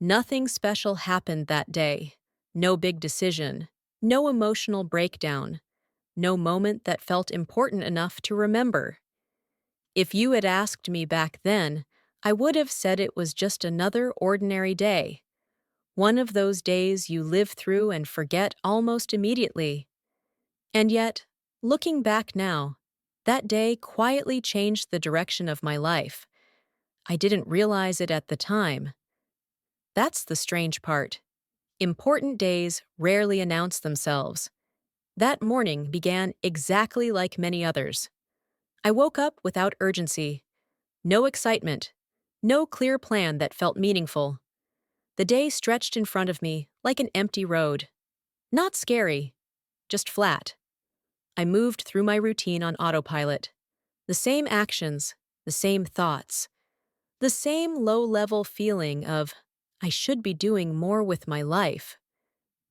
Nothing special happened that day. No big decision. No emotional breakdown. No moment that felt important enough to remember. If you had asked me back then, I would have said it was just another ordinary day. One of those days you live through and forget almost immediately. And yet, looking back now, that day quietly changed the direction of my life. I didn't realize it at the time. That's the strange part. Important days rarely announce themselves. That morning began exactly like many others. I woke up without urgency, no excitement, no clear plan that felt meaningful. The day stretched in front of me like an empty road. Not scary, just flat. I moved through my routine on autopilot. The same actions, the same thoughts, the same low-level feeling of, I should be doing more with my life.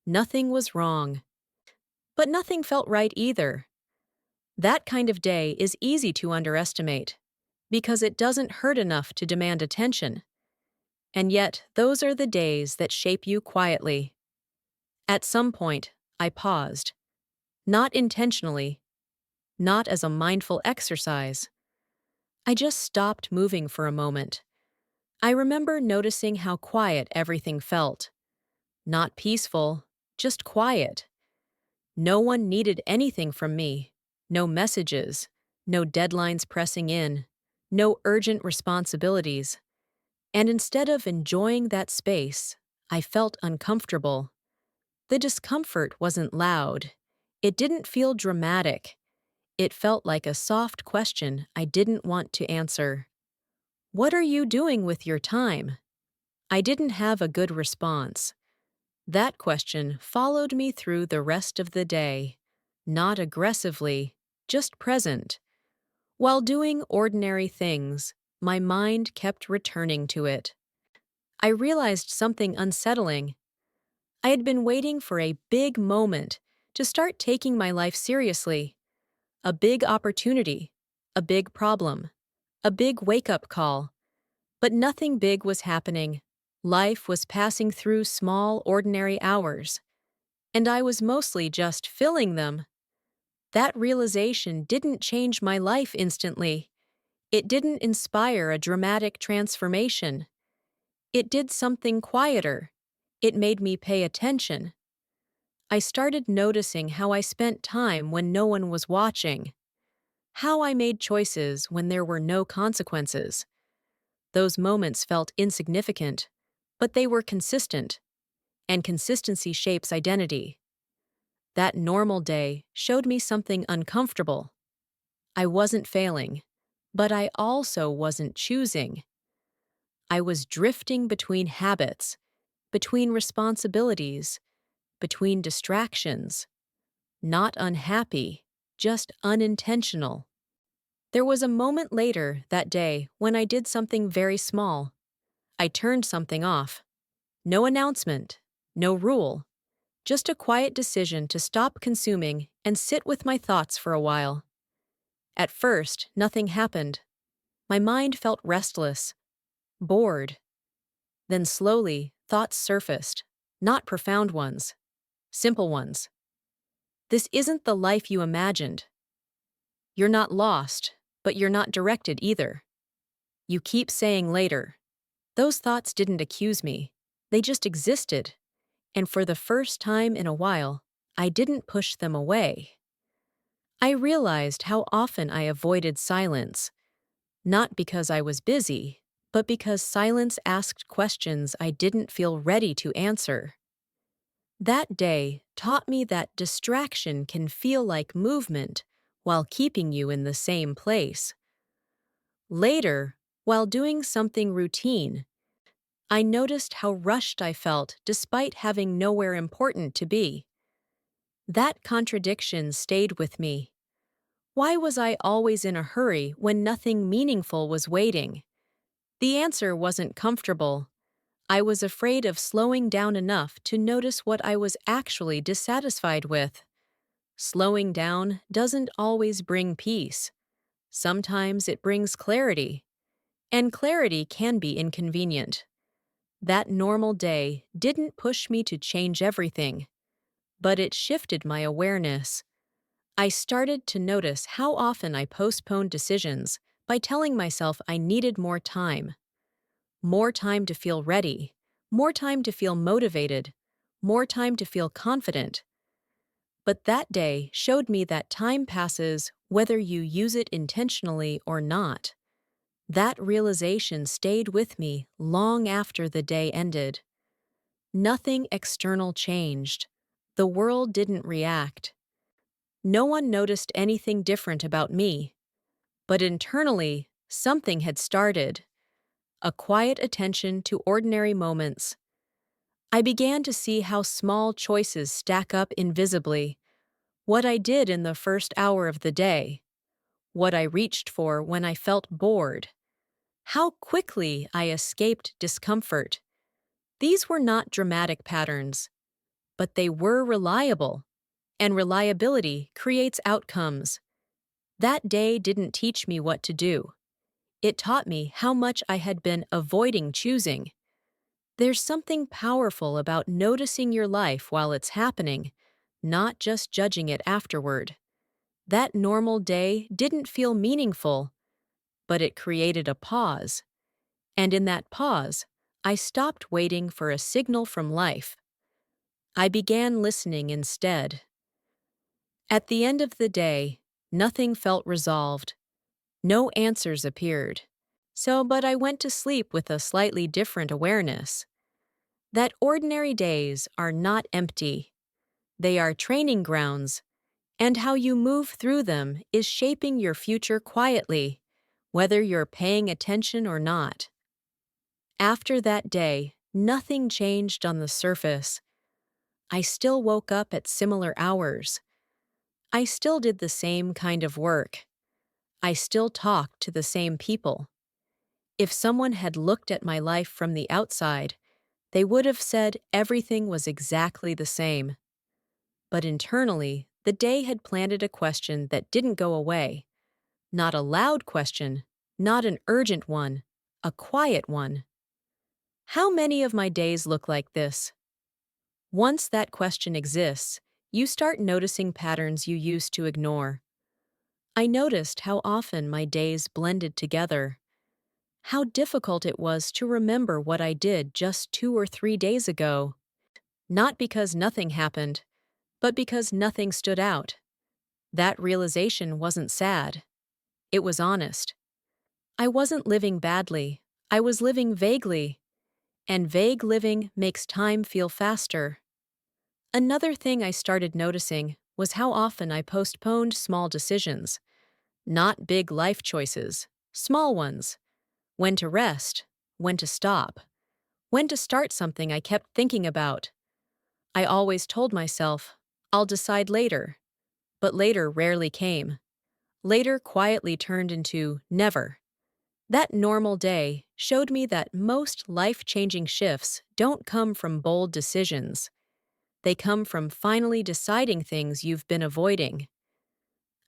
Nothing was wrong. But nothing felt right either. That kind of day is easy to underestimate, because it doesn't hurt enough to demand attention. And yet, those are the days that shape you quietly. At some point, I paused. Not intentionally, not as a mindful exercise. I just stopped moving for a moment. I remember noticing how quiet everything felt. Not peaceful, just quiet. No one needed anything from me. No messages, no deadlines pressing in, no urgent responsibilities. And instead of enjoying that space, I felt uncomfortable. The discomfort wasn't loud. It didn't feel dramatic. It felt like a soft question I didn't want to answer. What are you doing with your time? I didn't have a good response. That question followed me through the rest of the day, not aggressively, just present. While doing ordinary things, my mind kept returning to it. I realized something unsettling. I had been waiting for a big moment to start taking my life seriously. A big opportunity, a big problem, a big wake-up call. But nothing big was happening. Life was passing through small, ordinary hours, and I was mostly just filling them. That realization didn't change my life instantly. It didn't inspire a dramatic transformation. It did something quieter. It made me pay attention. I started noticing how I spent time when no one was watching, how I made choices when there were no consequences. Those moments felt insignificant, but they were consistent, and consistency shapes identity. That normal day showed me something uncomfortable. I wasn't failing, but I also wasn't choosing. I was drifting between habits, between responsibilities, between distractions. Not unhappy, just unintentional. There was a moment later that day when I did something very small. I turned something off. No announcement, no rule, just a quiet decision to stop consuming and sit with my thoughts for a while. At first, nothing happened. My mind felt restless, bored. Then slowly, thoughts surfaced, not profound ones, simple ones. This isn't the life you imagined. You're not lost, but you're not directed either. You keep saying later. Those thoughts didn't accuse me. They just existed. And for the first time in a while, I didn't push them away. I realized how often I avoided silence, not because I was busy, but because silence asked questions I didn't feel ready to answer. That day taught me that distraction can feel like movement while keeping you in the same place. Later, while doing something routine, I noticed how rushed I felt despite having nowhere important to be. That contradiction stayed with me. Why was I always in a hurry when nothing meaningful was waiting? The answer wasn't comfortable. I was afraid of slowing down enough to notice what I was actually dissatisfied with. Slowing down doesn't always bring peace. Sometimes it brings clarity. And clarity can be inconvenient. That normal day didn't push me to change everything, but it shifted my awareness. I started to notice how often I postponed decisions by telling myself I needed more time to feel ready, more time to feel motivated, more time to feel confident. But that day showed me that time passes whether you use it intentionally or not. That realization stayed with me long after the day ended. Nothing external changed. The world didn't react. No one noticed anything different about me. But internally, something had started. A quiet attention to ordinary moments. I began to see how small choices stack up invisibly. What I did in the first hour of the day. What I reached for when I felt bored. How quickly I escaped discomfort. These were not dramatic patterns, but they were reliable, and reliability creates outcomes. That day didn't teach me what to do. It taught me how much I had been avoiding choosing. There's something powerful about noticing your life while it's happening, not just judging it afterward. That normal day didn't feel meaningful, but it created a pause. And in that pause, I stopped waiting for a signal from life. I began listening instead. At the end of the day, nothing felt resolved. No answers appeared. But I went to sleep with a slightly different awareness. That ordinary days are not empty. They are training grounds, and how you move through them is shaping your future quietly, whether you're paying attention or not. After that day, nothing changed on the surface. I still woke up at similar hours. I still did the same kind of work. I still talked to the same people. If someone had looked at my life from the outside, they would have said everything was exactly the same. But internally, the day had planted a question that didn't go away. Not a loud question, not an urgent one, a quiet one. How many of my days look like this? Once that question exists, you start noticing patterns you used to ignore. I noticed how often my days blended together. How difficult it was to remember what I did just 2 or 3 days ago. Not because nothing happened, but because nothing stood out. That realization wasn't sad. It was honest. I wasn't living badly. I was living vaguely. And vague living makes time feel faster. Another thing I started noticing was how often I postponed small decisions. Not big life choices, small ones. When to rest, when to stop, when to start something I kept thinking about. I always told myself, I'll decide later. But later rarely came. Later quietly turned into never. That normal day showed me that most life-changing shifts don't come from bold decisions. They come from finally deciding things you've been avoiding.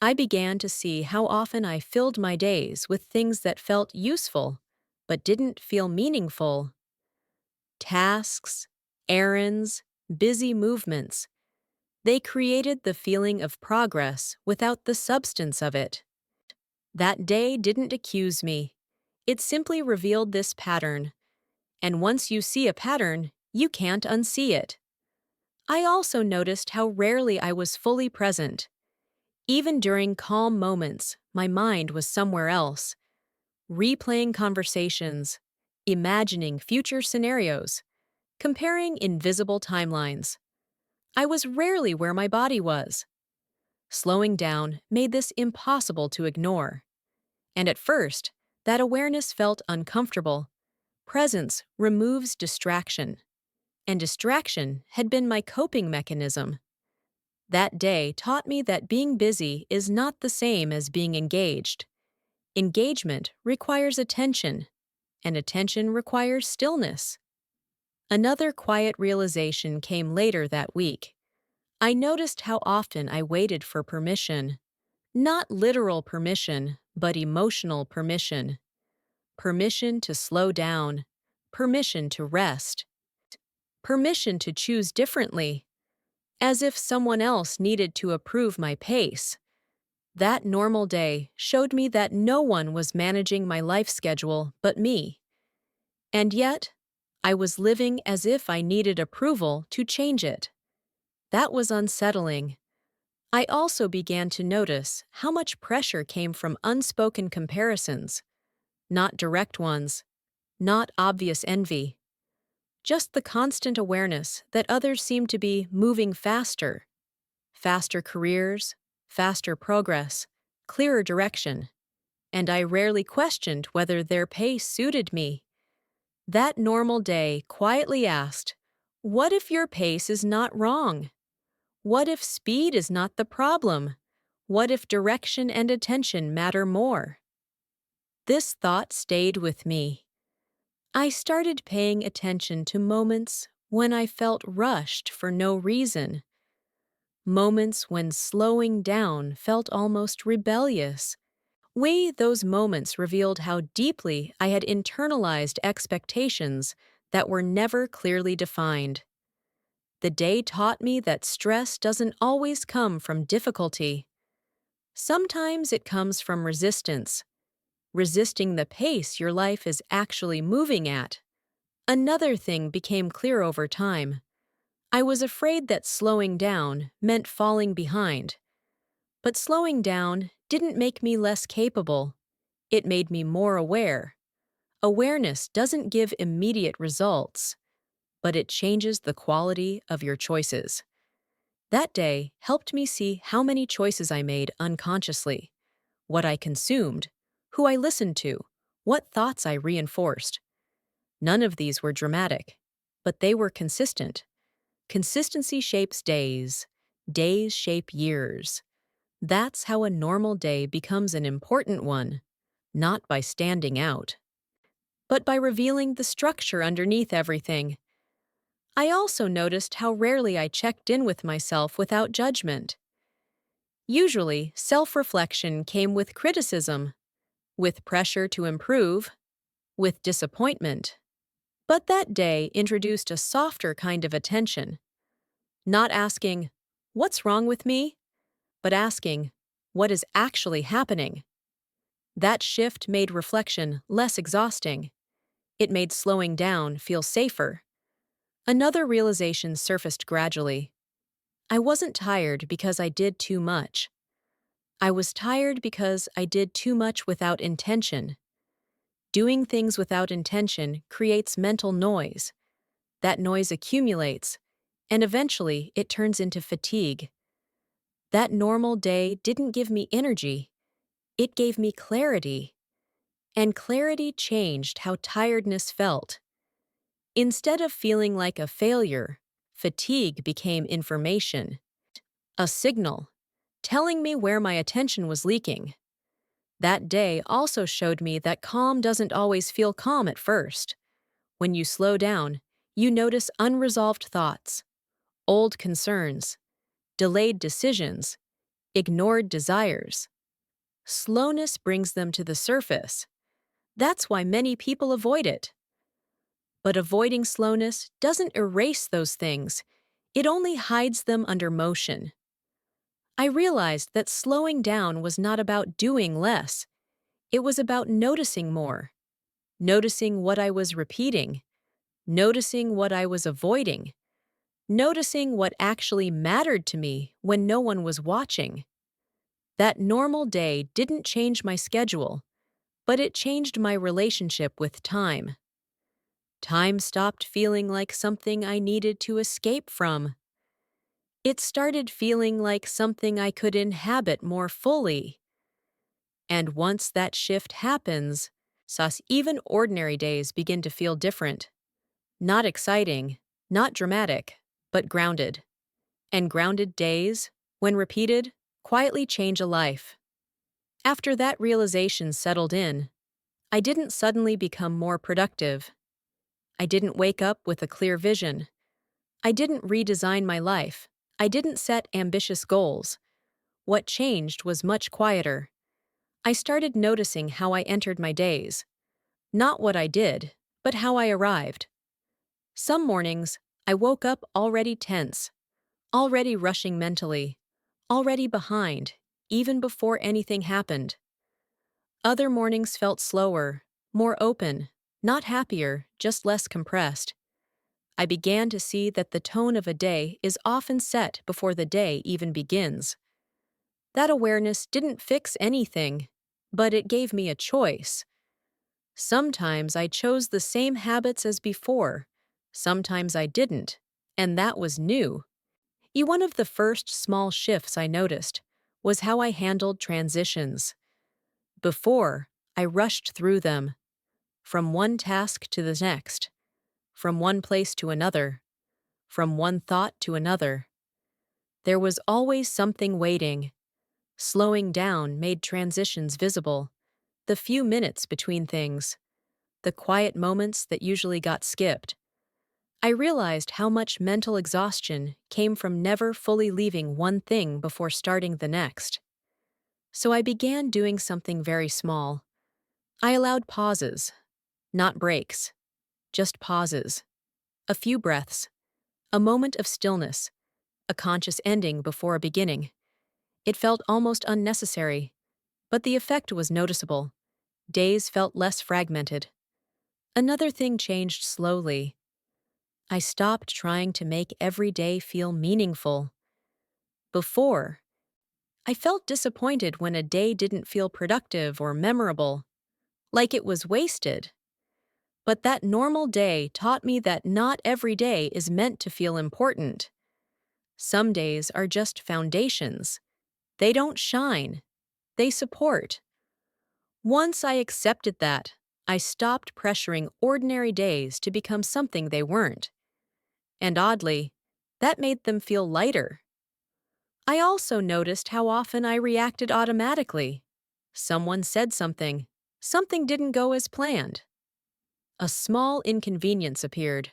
I began to see how often I filled my days with things that felt useful, but didn't feel meaningful. Tasks, errands, busy movements. They created the feeling of progress without the substance of it. That day didn't accuse me. It simply revealed this pattern. And once you see a pattern, you can't unsee it. I also noticed how rarely I was fully present. Even during calm moments, my mind was somewhere else, replaying conversations, imagining future scenarios, comparing invisible timelines. I was rarely where my body was. Slowing down made this impossible to ignore. And at first, that awareness felt uncomfortable. Presence removes distraction. And distraction had been my coping mechanism. That day taught me that being busy is not the same as being engaged. Engagement requires attention, and attention requires stillness. Another quiet realization came later that week. I noticed how often I waited for permission. Not literal permission, but emotional permission. Permission to slow down. permission to rest, permission to choose differently, as if someone else needed to approve my pace. That normal day showed me that no one was managing my life schedule but me. And yet, I was living as if I needed approval to change it. That was unsettling. I also began to notice how much pressure came from unspoken comparisons, not direct ones, not obvious envy, just the constant awareness that others seemed to be moving faster, faster careers, faster progress, clearer direction, and I rarely questioned whether their pace suited me. That normal day quietly asked, what if your pace is not wrong? What if speed is not the problem? What if direction and attention matter more? This thought stayed with me. I started paying attention to moments when I felt rushed for no reason, moments when slowing down felt almost rebellious. Those moments revealed how deeply I had internalized expectations that were never clearly defined. The day taught me that stress doesn't always come from difficulty. Sometimes it comes from resistance, resisting the pace your life is actually moving at. Another thing became clear over time. I was afraid that slowing down meant falling behind. But slowing down didn't make me less capable. It made me more aware. Awareness doesn't give immediate results, but it changes the quality of your choices. That day helped me see how many choices I made unconsciously, what I consumed, who I listened to, what thoughts I reinforced. None of these were dramatic, but they were consistent. Consistency shapes days. Days shape years. That's how a normal day becomes an important one, not by standing out, but by revealing the structure underneath everything. I also noticed how rarely I checked in with myself without judgment. Usually, self-reflection came with criticism, with pressure to improve, with disappointment. But that day introduced a softer kind of attention, not asking, "What's wrong with me?" but asking, "What is actually happening?" That shift made reflection less exhausting. It made slowing down feel safer. Another realization surfaced gradually. I wasn't tired because I did too much. I was tired because I did too much without intention. Doing things without intention creates mental noise. That noise accumulates, and eventually it turns into fatigue. That normal day didn't give me energy. It gave me clarity. And clarity changed how tiredness felt. Instead of feeling like a failure, fatigue became information, a signal, telling me where my attention was leaking. That day also showed me that calm doesn't always feel calm at first. When you slow down, you notice unresolved thoughts, old concerns, delayed decisions, ignored desires. Slowness brings them to the surface. That's why many people avoid it. But avoiding slowness doesn't erase those things. It only hides them under motion. I realized that slowing down was not about doing less. It was about noticing more. Noticing what I was repeating. Noticing what I was avoiding. Noticing what actually mattered to me when no one was watching. That normal day didn't change my schedule, but it changed my relationship with time. Time stopped feeling like something I needed to escape from. It started feeling like something I could inhabit more fully. And once that shift happens, even ordinary days begin to feel different. Not exciting, not dramatic, but grounded. And grounded days, when repeated, quietly change a life. After that realization settled in, I didn't suddenly become more productive. I didn't wake up with a clear vision. I didn't redesign my life. I didn't set ambitious goals. What changed was much quieter. I started noticing how I entered my days. Not what I did, but how I arrived. Some mornings, I woke up already tense, already rushing mentally, already behind, even before anything happened. Other mornings felt slower, more open, not happier, just less compressed. I began to see that the tone of a day is often set before the day even begins. That awareness didn't fix anything, but it gave me a choice. Sometimes I chose the same habits as before, sometimes I didn't, and that was new. One of the first small shifts I noticed was how I handled transitions. Before, I rushed through them, from one task to the next, from one place to another, from one thought to another. There was always something waiting. Slowing down made transitions visible, the few minutes between things, the quiet moments that usually got skipped. I realized how much mental exhaustion came from never fully leaving one thing before starting the next. So I began doing something very small. I allowed pauses, not breaks, just pauses. A few breaths, a moment of stillness, a conscious ending before a beginning. It felt almost unnecessary, but the effect was noticeable. Days felt less fragmented. Another thing changed slowly. I stopped trying to make every day feel meaningful. Before, I felt disappointed when a day didn't feel productive or memorable, like it was wasted. But that normal day taught me that not every day is meant to feel important. Some days are just foundations. They don't shine, they support. Once I accepted that, I stopped pressuring ordinary days to become something they weren't. And oddly, that made them feel lighter. I also noticed how often I reacted automatically. Someone said something. Something didn't go as planned. A small inconvenience appeared,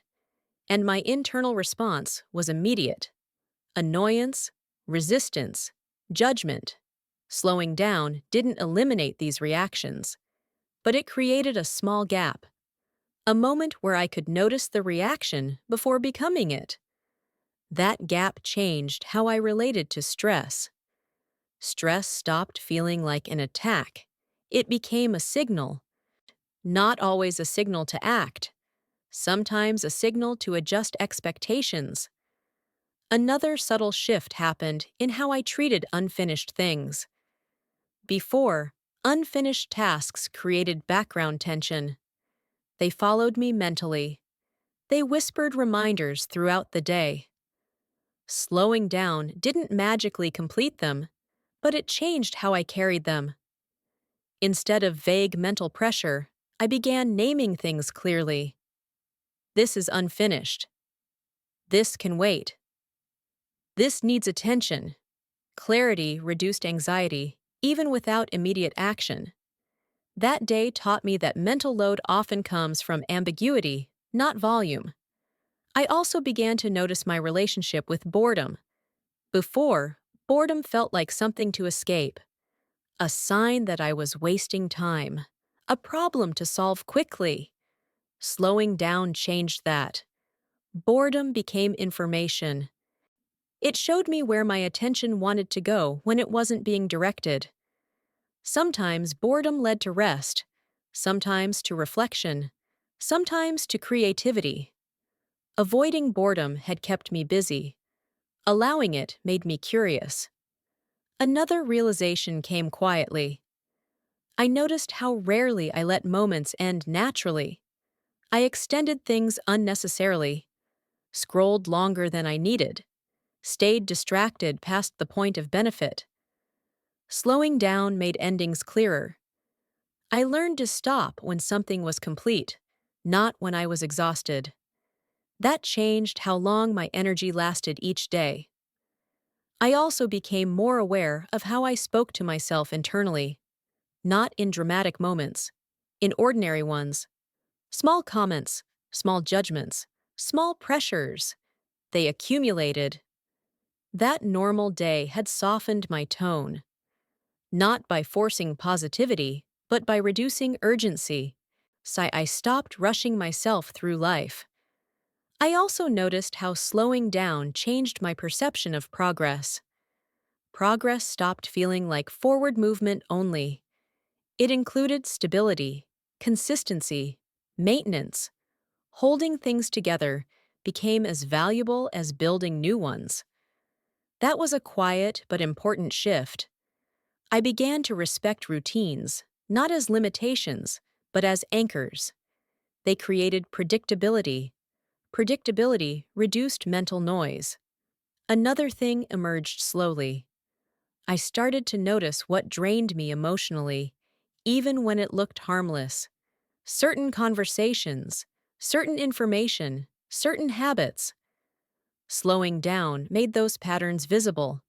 and my internal response was immediate. Annoyance, resistance, judgment. Slowing down didn't eliminate these reactions, but it created a small gap, a moment where I could notice the reaction before becoming it. That gap changed how I related to stress. Stress stopped feeling like an attack. It became a signal, not always a signal to act, sometimes a signal to adjust expectations. Another subtle shift happened in how I treated unfinished things. Before, unfinished tasks created background tension. They followed me mentally. They whispered reminders throughout the day. Slowing down didn't magically complete them, but it changed how I carried them. Instead of vague mental pressure, I began naming things clearly. This is unfinished. This can wait. This needs attention. Clarity reduced anxiety, even without immediate action. That day taught me that mental load often comes from ambiguity, not volume. I also began to notice my relationship with boredom. Before, boredom felt like something to escape, a sign that I was wasting time, a problem to solve quickly. Slowing down changed that. Boredom became information. It showed me where my attention wanted to go when it wasn't being directed. Sometimes boredom led to rest, sometimes to reflection, sometimes to creativity. Avoiding boredom had kept me busy. Allowing it made me curious. Another realization came quietly. I noticed how rarely I let moments end naturally. I extended things unnecessarily, scrolled longer than I needed, stayed distracted past the point of benefit. Slowing down made endings clearer. I learned to stop when something was complete, not when I was exhausted. That changed how long my energy lasted each day. I also became more aware of how I spoke to myself internally, not in dramatic moments, in ordinary ones. Small comments, small judgments, small pressures. They accumulated. That normal day had softened my tone, not by forcing positivity, but by reducing urgency. I stopped rushing myself through life. I also noticed how slowing down changed my perception of progress. Progress stopped feeling like forward movement only. It included stability, consistency, maintenance. Holding things together became as valuable as building new ones. That was a quiet but important shift. I began to respect routines, not as limitations, but as anchors. They created predictability. Predictability reduced mental noise. Another thing emerged slowly. I started to notice what drained me emotionally, even when it looked harmless. Certain conversations, certain information, certain habits. Slowing down made those patterns visible,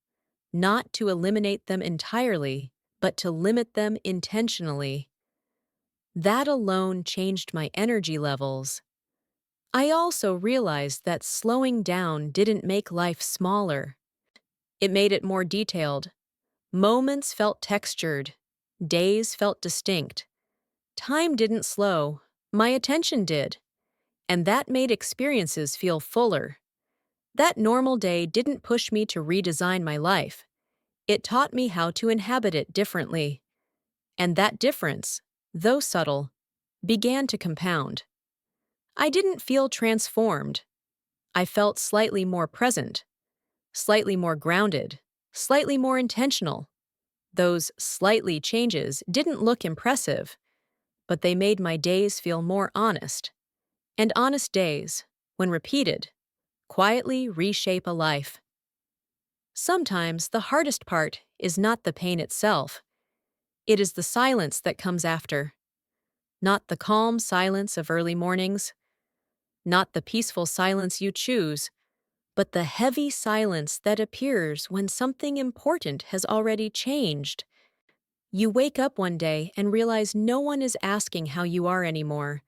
not to eliminate them entirely, but to limit them intentionally. That alone changed my energy levels. I also realized that slowing down didn't make life smaller. It made it more detailed. Moments felt textured. Days felt distinct. Time didn't slow. My attention did. And that made experiences feel fuller. That normal day didn't push me to redesign my life. It taught me how to inhabit it differently. And that difference, though subtle, began to compound. I didn't feel transformed. I felt slightly more present, slightly more grounded, slightly more intentional. Those slightly changes didn't look impressive, but they made my days feel more honest. And honest days, when repeated, quietly reshape a life. Sometimes the hardest part is not the pain itself. It is the silence that comes after. Not the calm silence of early mornings, not the peaceful silence you choose, but the heavy silence that appears when something important has already changed. You wake up one day and realize no one is asking how you are anymore.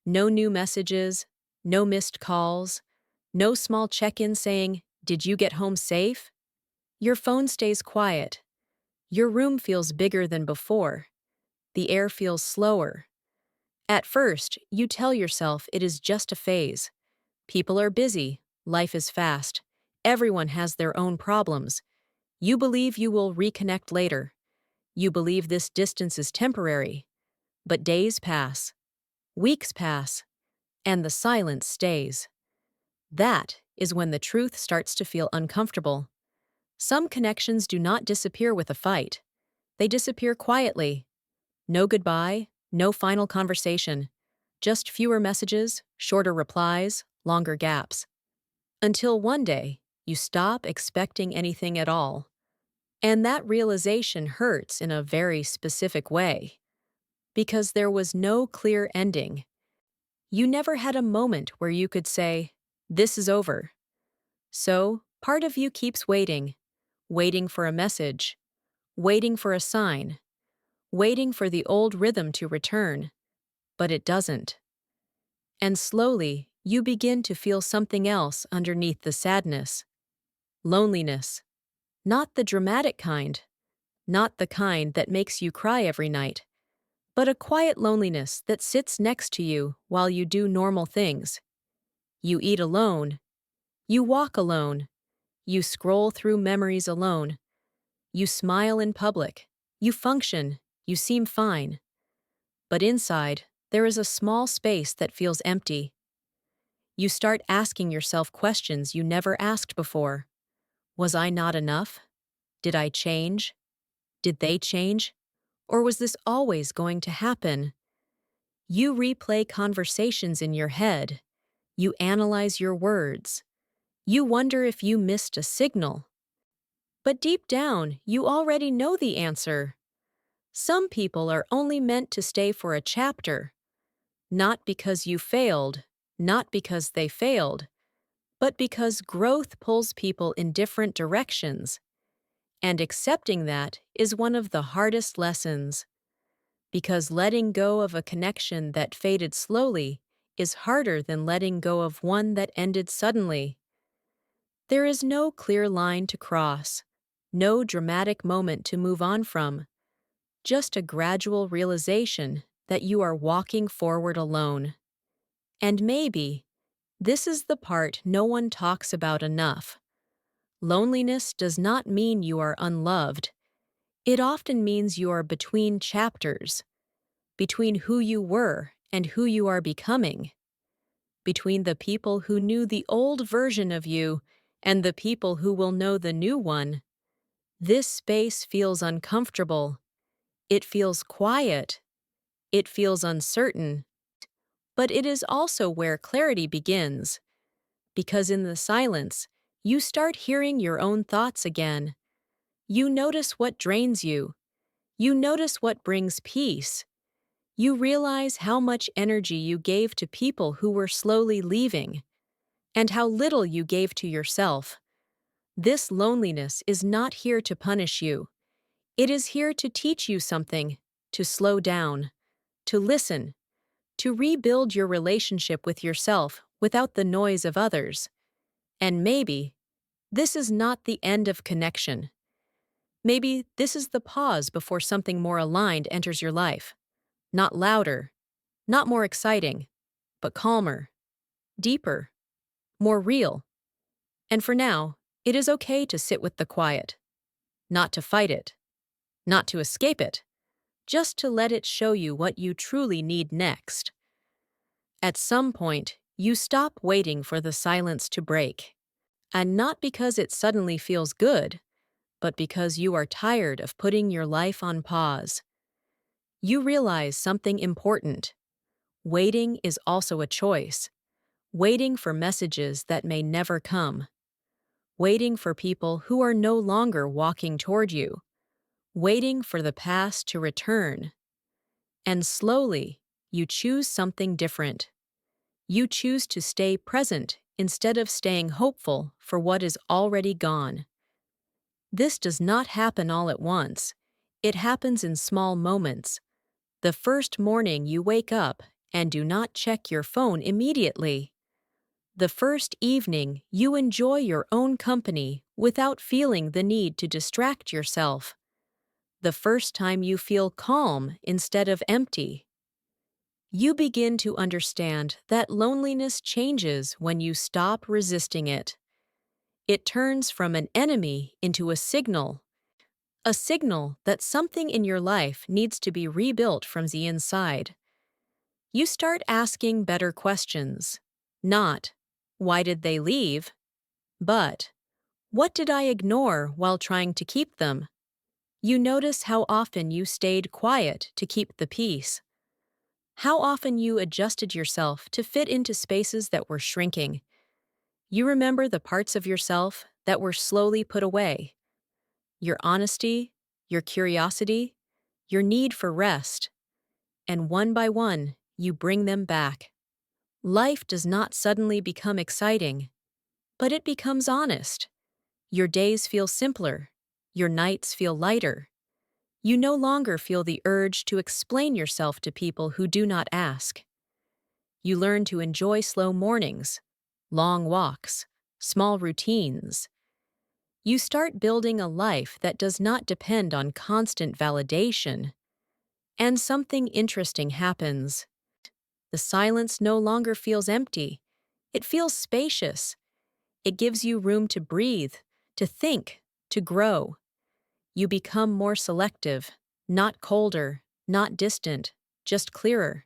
No new messages, no missed calls, no small check-in saying, "Did you get home safe?" Your phone stays quiet. Your room feels bigger than before. The air feels slower. At first, you tell yourself it is just a phase. People are busy, life is fast, everyone has their own problems. You believe you will reconnect later. You believe this distance is temporary. But days pass, weeks pass, and the silence stays. That is when the truth starts to feel uncomfortable. Some connections do not disappear with a fight. They disappear quietly. No goodbye, no final conversation. Just fewer messages, shorter replies, longer gaps. Until one day, you stop expecting anything at all. And that realization hurts in a very specific way. Because there was no clear ending. You never had a moment where you could say, "This is over." So, part of you keeps waiting. Waiting for a message. Waiting for a sign. Waiting for the old rhythm to return. But it doesn't. And slowly, you begin to feel something else underneath the sadness. Loneliness. Not the dramatic kind. Not the kind that makes you cry every night. But a quiet loneliness that sits next to you while you do normal things. You eat alone. You walk alone. You scroll through memories alone. You smile in public. You function. You seem fine. But inside, there is a small space that feels empty. You start asking yourself questions you never asked before. Was I not enough? Did I change? Did they change? Or was this always going to happen? You replay conversations in your head. You analyze your words. You wonder if you missed a signal. But deep down, you already know the answer. Some people are only meant to stay for a chapter. Not because you failed, not because they failed, but because growth pulls people in different directions. And accepting that is one of the hardest lessons. Because letting go of a connection that faded slowly is harder than letting go of one that ended suddenly. There is no clear line to cross, no dramatic moment to move on from, just a gradual realization that you are walking forward alone. And maybe this is the part no one talks about enough. Loneliness does not mean you are unloved. It often means you are between chapters, between who you were and who you are becoming, between the people who knew the old version of you and the people who will know the new one. This space feels uncomfortable. It feels quiet. It feels uncertain. But it is also where clarity begins, because in the silence, you start hearing your own thoughts again. You notice what drains you. You notice what brings peace. You realize how much energy you gave to people who were slowly leaving, and how little you gave to yourself. This loneliness is not here to punish you. It is here to teach you something, to slow down, to listen, to rebuild your relationship with yourself without the noise of others. And maybe this is not the end of connection. Maybe this is the pause before something more aligned enters your life. Not louder, not more exciting, but calmer, deeper, more real. And for now, it is okay to sit with the quiet, not to fight it, not to escape it, just to let it show you what you truly need next. At some point, you stop waiting for the silence to break. And not because it suddenly feels good, but because you are tired of putting your life on pause. You realize something important. Waiting is also a choice. Waiting for messages that may never come. Waiting for people who are no longer walking toward you. Waiting for the past to return. And slowly, you choose something different. You choose to stay present instead of staying hopeful for what is already gone. This does not happen all at once. It happens in small moments. The first morning you wake up and do not check your phone immediately. The first evening you enjoy your own company without feeling the need to distract yourself. The first time you feel calm instead of empty. You begin to understand that loneliness changes when you stop resisting it. It turns from an enemy into a signal that something in your life needs to be rebuilt from the inside. You start asking better questions. Not, why did they leave? But, what did I ignore while trying to keep them? You notice how often you stayed quiet to keep the peace. How often you adjusted yourself to fit into spaces that were shrinking. You remember the parts of yourself that were slowly put away. Your honesty, your curiosity, your need for rest. And one by one, you bring them back. Life does not suddenly become exciting, but it becomes honest. Your days feel simpler. Your nights feel lighter. You no longer feel the urge to explain yourself to people who do not ask. You learn to enjoy slow mornings, long walks, small routines. You start building a life that does not depend on constant validation. And something interesting happens. The silence no longer feels empty. It feels spacious. It gives you room to breathe, to think, to grow. You become more selective, not colder, not distant, just clearer.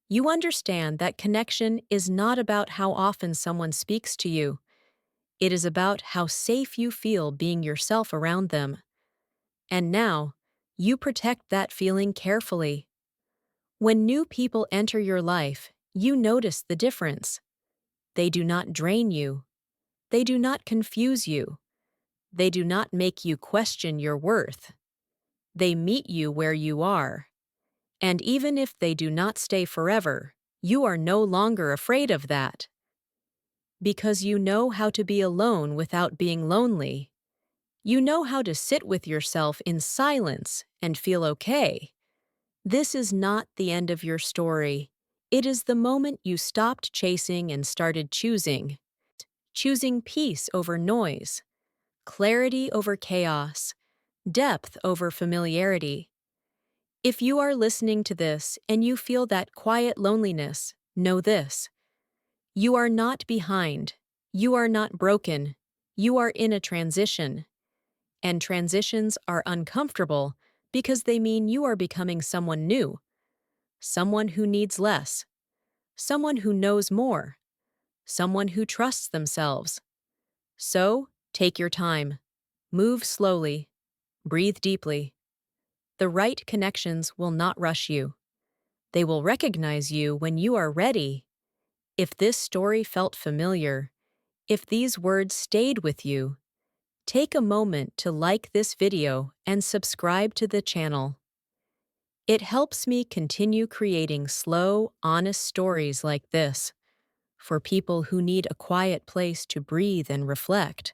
You understand that connection is not about how often someone speaks to you. It is about how safe you feel being yourself around them. And now, you protect that feeling carefully. When new people enter your life, you notice the difference. They do not drain you. They do not confuse you. They do not make you question your worth. They meet you where you are. And even if they do not stay forever, you are no longer afraid of that. Because you know how to be alone without being lonely. You know how to sit with yourself in silence and feel okay. This is not the end of your story. It is the moment you stopped chasing and started choosing. Choosing peace over noise, clarity over chaos, depth over familiarity. If you are listening to this and you feel that quiet loneliness, know this. You are not behind. You are not broken. You are in a transition. And transitions are uncomfortable because they mean you are becoming someone new, someone who needs less, someone who knows more, someone who trusts themselves. So, take your time. Move slowly. Breathe deeply. The right connections will not rush you. They will recognize you when you are ready. If this story felt familiar, if these words stayed with you, take a moment to like this video and subscribe to the channel. It helps me continue creating slow, honest stories like this for people who need a quiet place to breathe and reflect.